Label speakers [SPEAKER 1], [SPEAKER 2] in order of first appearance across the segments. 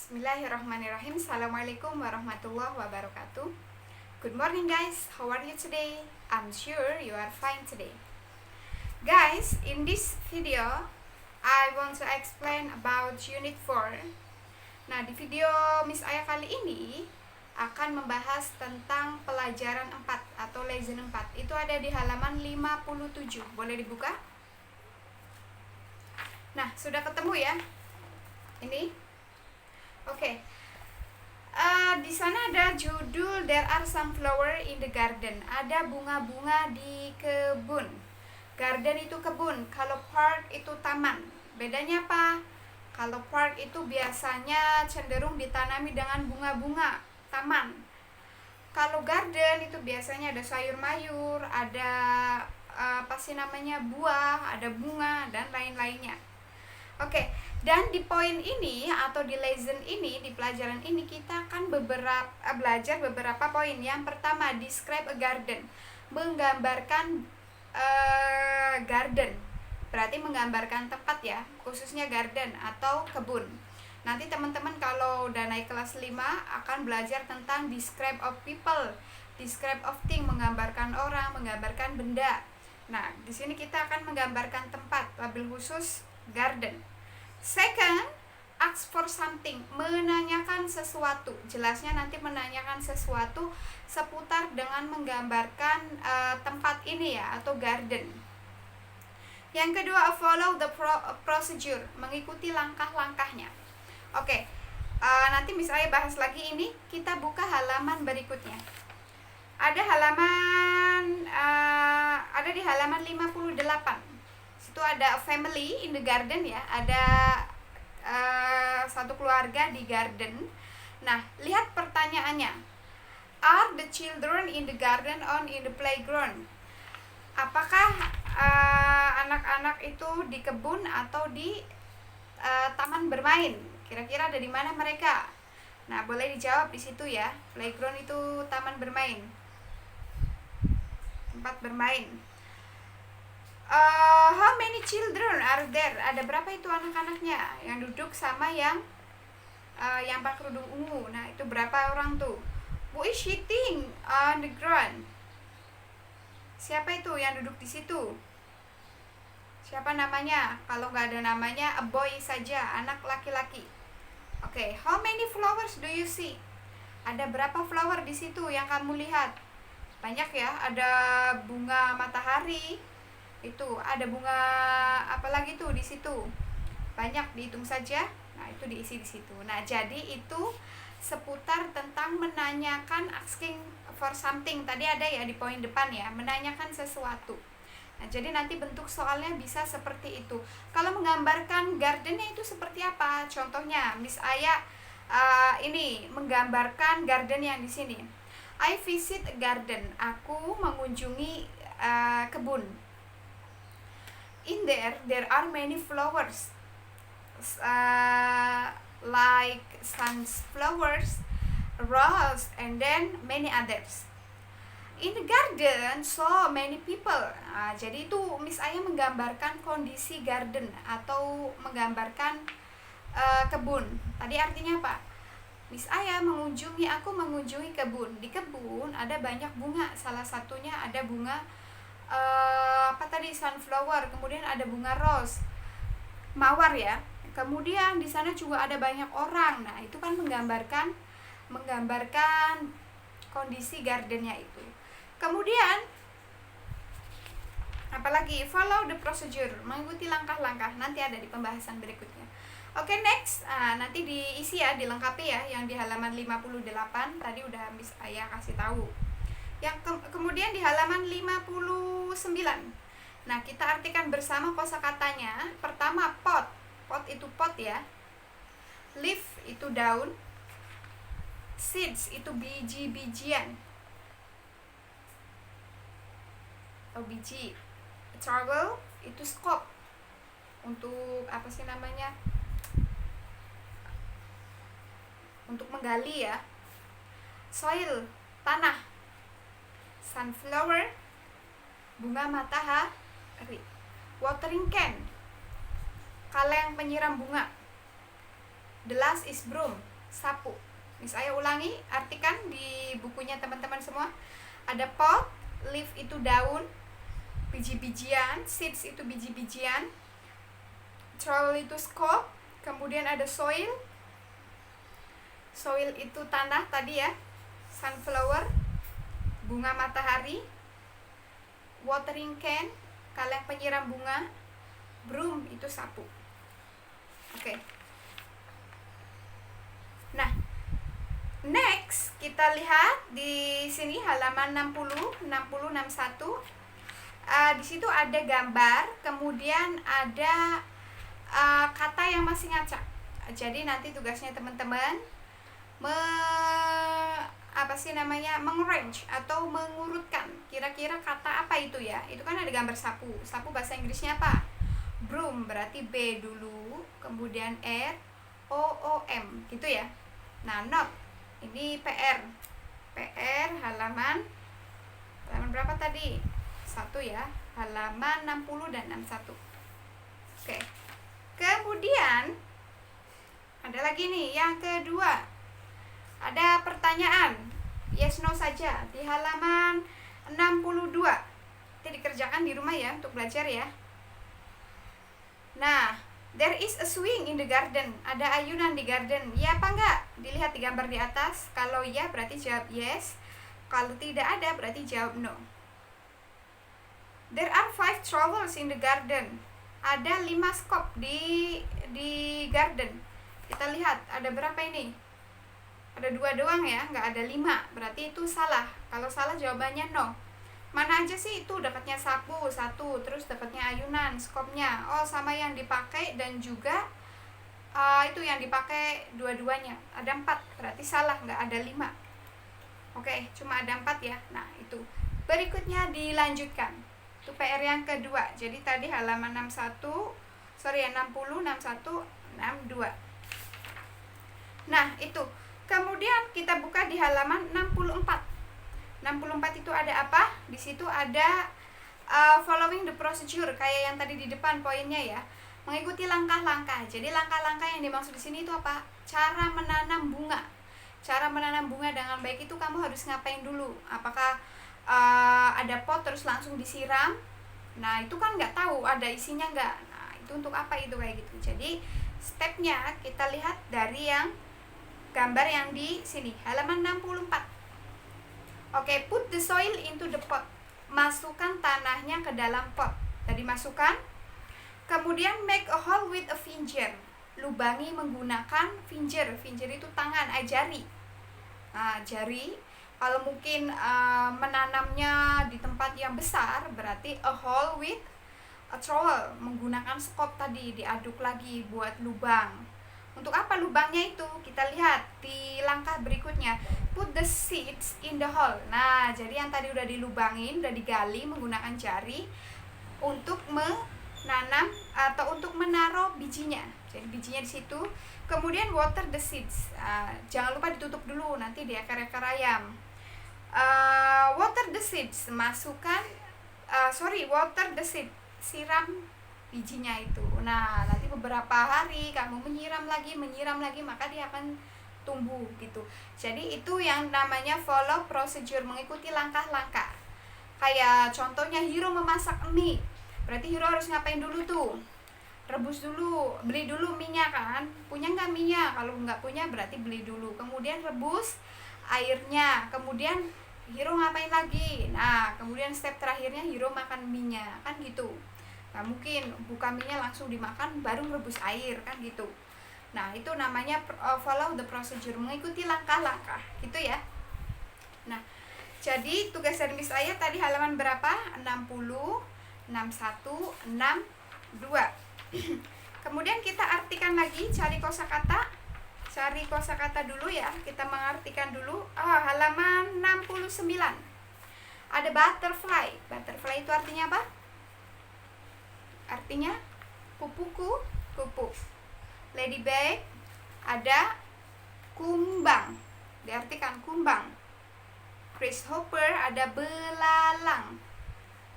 [SPEAKER 1] Bismillahirrahmanirrahim. Assalamualaikum warahmatullahi wabarakatuh. Good morning guys, how are you today? I'm sure you are fine today. Guys, in this video I want to explain about unit 4. Nah, di video Miss Aya kali ini akan membahas tentang pelajaran 4 atau lesson 4. Itu ada di halaman 57. Boleh dibuka? Nah, sudah ketemu ya? Ini Oke. Di sana ada judul There are some flower in the garden. Ada bunga-bunga di kebun. Garden itu kebun, kalau park itu taman. Bedanya apa? Kalau park itu biasanya cenderung ditanami dengan bunga-bunga, taman. Kalau garden itu biasanya ada sayur mayur, ada buah, ada bunga dan lain-lainnya. Oke, dan di poin ini atau di lesson ini, di pelajaran ini kita akan belajar beberapa poin. Yang pertama, describe a garden, menggambarkan garden, berarti menggambarkan tempat ya, khususnya garden atau kebun. Nanti teman-teman kalau udah naik kelas 5 akan belajar tentang describe of people, describe of thing, menggambarkan orang, menggambarkan benda. Nah, di sini kita akan menggambarkan tempat, wabil khusus garden. Second, ask for something, menanyakan sesuatu. Jelasnya nanti menanyakan sesuatu seputar dengan menggambarkan tempat ini ya, atau garden. Yang kedua, follow the procedure, mengikuti langkah-langkahnya. Oke, nanti Miss Aya bahas lagi ini. Kita buka halaman berikutnya. Ada di halaman 58. Itu ada family in the garden ya, ada satu keluarga di garden. Nah, lihat pertanyaannya. Are the children in the garden or in the playground? Apakah anak-anak itu di kebun atau di taman bermain? Kira-kira ada di mana mereka? Nah, boleh dijawab di situ ya. Playground itu taman bermain, tempat bermain. How many children are there? Ada berapa itu anak-anaknya yang duduk sama yang pakai kerudung ungu? Nah, itu berapa orang tuh? Who is sitting on the ground? Siapa itu yang duduk di situ? Siapa namanya? Kalau nggak ada namanya, a boy saja, anak laki-laki. Oke, how many flowers do you see? Ada berapa flower di situ yang kamu lihat? Banyak ya, ada bunga matahari. Itu ada bunga apalagi tuh di situ, banyak, dihitung saja. Nah, itu diisi di situ. Nah, jadi itu seputar tentang menanyakan, asking for something. Tadi ada ya di poin depan ya, menanyakan sesuatu. Nah, jadi nanti bentuk soalnya bisa seperti itu. Kalau menggambarkan gardennya itu seperti apa? Contohnya Miss Aya ini menggambarkan garden yang di sini. I visit a garden. Aku mengunjungi kebun. In there are many flowers, like sunflowers, rose, and then many others. In the garden, so many people. Jadi itu Miss Aya menggambarkan kondisi garden atau menggambarkan kebun. Tadi artinya apa? Miss Aya aku mengunjungi kebun. Di kebun ada banyak bunga. Salah satunya ada bunga sunflower, kemudian ada bunga rose, mawar ya. Kemudian di sana juga ada banyak orang. Nah, itu kan menggambarkan kondisi gardennya itu. Kemudian apalagi, follow the procedure, mengikuti langkah-langkah. Nanti ada di pembahasan berikutnya. Oke, next. Nanti diisi ya, dilengkapi ya, yang di halaman 58 tadi udah Miss Aya kasih tahu. Yang kemudian di halaman 59. Nah, kita artikan bersama kosakatanya. Pertama, pot. Pot itu pot ya. Leaf itu daun. Seeds itu biji-bijian atau biji. Trowel itu scope. Untuk untuk menggali ya. Soil, tanah. Sunflower, bunga matahari. Watering can, kaleng penyiram bunga. The last is broom, sapu. Miss Aya ulangi, artikan di bukunya teman-teman semua. Ada pot, leaf itu daun, biji-bijian, seeds itu biji-bijian, trowel itu scope, kemudian ada soil. Soil itu tanah tadi ya, sunflower, bunga matahari, watering can, kaleng penyiram bunga, broom itu sapu. Oke. Nah, next kita lihat di sini halaman 60, 61. Di situ ada gambar, kemudian ada kata yang masih ngacak. Jadi nanti tugasnya teman-teman mengarrange atau mengurutkan kira-kira kata apa itu ya. Itu kan ada gambar sapu. Sapu bahasa Inggrisnya apa? Broom, berarti B dulu, kemudian R, O, O, M gitu ya. Nah, not ini PR halaman berapa tadi? 1 ya, halaman 60 dan 61. Oke. Kemudian ada lagi nih yang kedua. Ada pertanyaan yes no saja di halaman 62. Itu dikerjakan di rumah ya untuk belajar ya. Nah, there is a swing in the garden. Ada ayunan di garden. Ya apa enggak? Dilihat di gambar di atas. Kalau ya berarti jawab yes. Kalau tidak ada berarti jawab no. There are 5 trowels in the garden. Ada 5 scoop di garden. Kita lihat ada berapa ini? Ada 2 doang ya, nggak ada 5. Berarti itu salah. Kalau salah jawabannya no. Mana aja sih itu dapatnya sapu 1, terus dapatnya ayunan, skopnya. Oh, sama yang dipakai dan juga itu yang dipakai dua-duanya. Ada 4, berarti salah, nggak ada 5. Oke, cuma ada 4 ya. Nah, itu. Berikutnya dilanjutkan. Itu PR yang kedua. Jadi tadi halaman 60, 61, 62. Nah, itu. Kemudian kita buka di halaman 64. 64 itu ada apa? Di situ ada following the procedure, kayak yang tadi di depan poinnya ya. Mengikuti langkah-langkah. Jadi langkah-langkah yang dimaksud di sini itu apa? Cara menanam bunga. Cara menanam bunga dengan baik itu kamu harus ngapain dulu? Apakah ada pot terus langsung disiram? Nah, itu kan nggak tahu ada isinya nggak. Nah, itu untuk apa itu kayak gitu. Jadi stepnya kita lihat dari yang gambar yang di sini, halaman 64. Oke, put the soil into the pot. Masukkan tanahnya ke dalam pot. Tadi masukkan. Kemudian make a hole with a finger. Lubangi menggunakan finger. Finger itu tangan, jari. Nah, jari. Kalau mungkin menanamnya di tempat yang besar, berarti a hole with a trowel. Menggunakan skop tadi, diaduk lagi buat lubang. Untuk apa lubangnya itu? Kita lihat di langkah berikutnya. Put the seeds in the hole. Nah, jadi yang tadi udah dilubangin, udah digali menggunakan jari untuk menanam atau untuk menaruh bijinya. Jadi bijinya di situ. Kemudian water the seeds. Jangan lupa ditutup dulu, nanti di akar-akar ayam. Water the seeds. Water the seed. Siram bijinya itu. Nah, nanti beberapa hari kamu menyiram lagi, maka dia akan tumbuh gitu. Jadi itu yang namanya follow procedure, mengikuti langkah-langkah. Kayak contohnya Hiro memasak mie. Berarti Hiro harus ngapain dulu tuh? Rebus dulu, beli dulu minyak kan? Punya nggak minyak? Kalau nggak punya berarti beli dulu. Kemudian rebus airnya. Kemudian Hiro ngapain lagi? Nah, kemudian step terakhirnya Hiro makan minyak, kan gitu. Nah, mungkin buka minyak langsung dimakan baru rebus air, kan gitu. Nah, itu namanya follow the procedure, mengikuti langkah-langkah gitu ya. Nah, jadi tugas dari Miss Aya tadi halaman berapa? 60, 61, 62. Kemudian kita artikan lagi, cari kosakata dulu ya. Kita mengartikan dulu. Halaman 69. Ada butterfly. Butterfly itu artinya apa? Artinya kupu-kupu. Ladybug, ada kumbang. Diartikan kumbang. Grasshopper, ada belalang.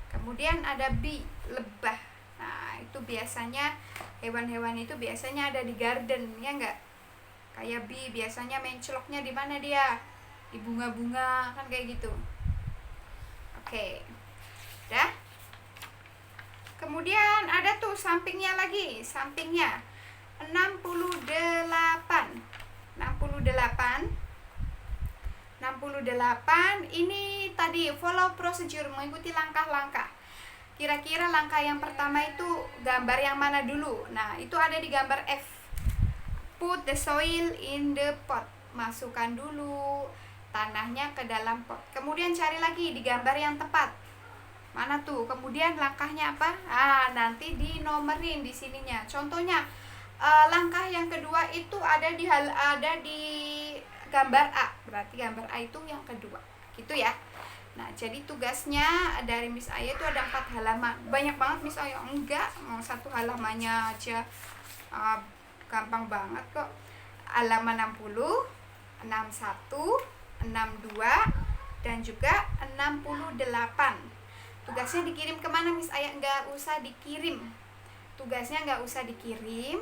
[SPEAKER 1] Kemudian ada bee, lebah. Nah, itu biasanya hewan-hewan itu biasanya ada di garden, ya enggak? Kayak B biasanya menceloknya di mana dia? Di bunga-bunga kan kayak gitu. Oke. Dah. Kemudian ada tuh sampingnya lagi, sampingnya 68. 68 ini tadi follow procedure, mengikuti langkah-langkah. Kira-kira langkah yang pertama itu gambar yang mana dulu? Nah, itu ada di gambar F. Put the soil in the pot. Masukkan dulu tanahnya ke dalam pot. Kemudian cari lagi di gambar yang tepat. Mana tuh? Kemudian langkahnya apa? Nanti dinomerin di sininya. Contohnya, langkah yang kedua itu ada di gambar A. Berarti gambar A itu yang kedua. Gitu ya. Nah, jadi tugasnya dari Miss Aya itu ada 4 halaman. Banyak banget Miss Aya. Enggak, mau 1 halamannya aja gampang banget kok. Halaman 60, 61, 62, dan juga 68. Tugasnya dikirim kemana Miss Aya? Nggak usah dikirim. Tugasnya nggak usah dikirim.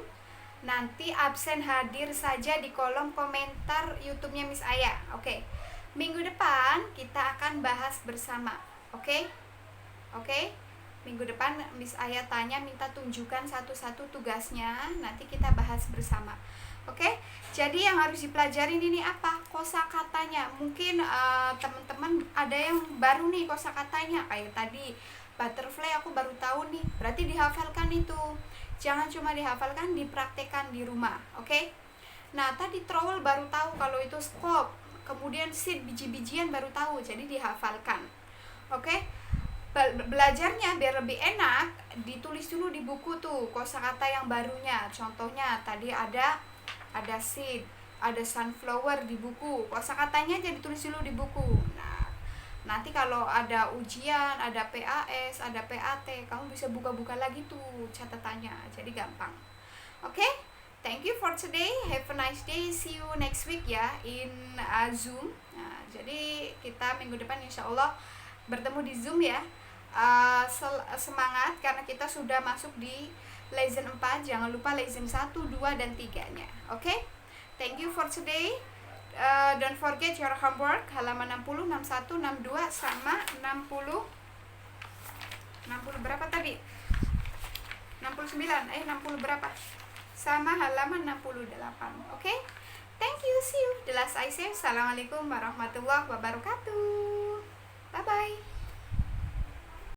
[SPEAKER 1] Nanti absen hadir saja di kolom komentar YouTube-nya Miss Aya. Oke. Minggu depan kita akan bahas bersama. Oke? Minggu depan Miss Aya tanya, minta tunjukkan satu-satu tugasnya. Nanti kita bahas bersama. Oke? Jadi yang harus dipelajari ini apa? Kosakatanya. Mungkin teman-teman ada yang baru nih kosakatanya. Kayak tadi butterfly aku baru tahu nih. Berarti dihafalkan itu. Jangan cuma dihafalkan, dipraktekkan di rumah. Oke? Nah, tadi trowel baru tahu kalau itu scope. Kemudian seed, biji-bijian baru tahu. Jadi dihafalkan. Oke? Belajarnya biar lebih enak, ditulis dulu di buku tuh kosakata yang barunya. Contohnya tadi ada seed, ada sunflower di buku. Kosakatanya aja ditulis dulu di buku. Nah, nanti kalau ada ujian, ada PAS, ada PAT, kamu bisa buka-buka lagi tuh catatannya. Jadi gampang. Oke? Thank you for today. Have a nice day. See you next week ya in Zoom. Nah, jadi kita minggu depan insya Allah bertemu di Zoom ya. Semangat karena kita sudah masuk di lesson 4. Jangan lupa lesson 1, 2, dan 3-nya. Oke? Thank you for today. Don't forget your homework. Halaman 60, 61, 62 sama 60 berapa tadi? 69. 60 berapa? Sama halaman 68. Oke? Thank you. See you. The last I say. Assalamualaikum warahmatullahi wabarakatuh. Bye bye.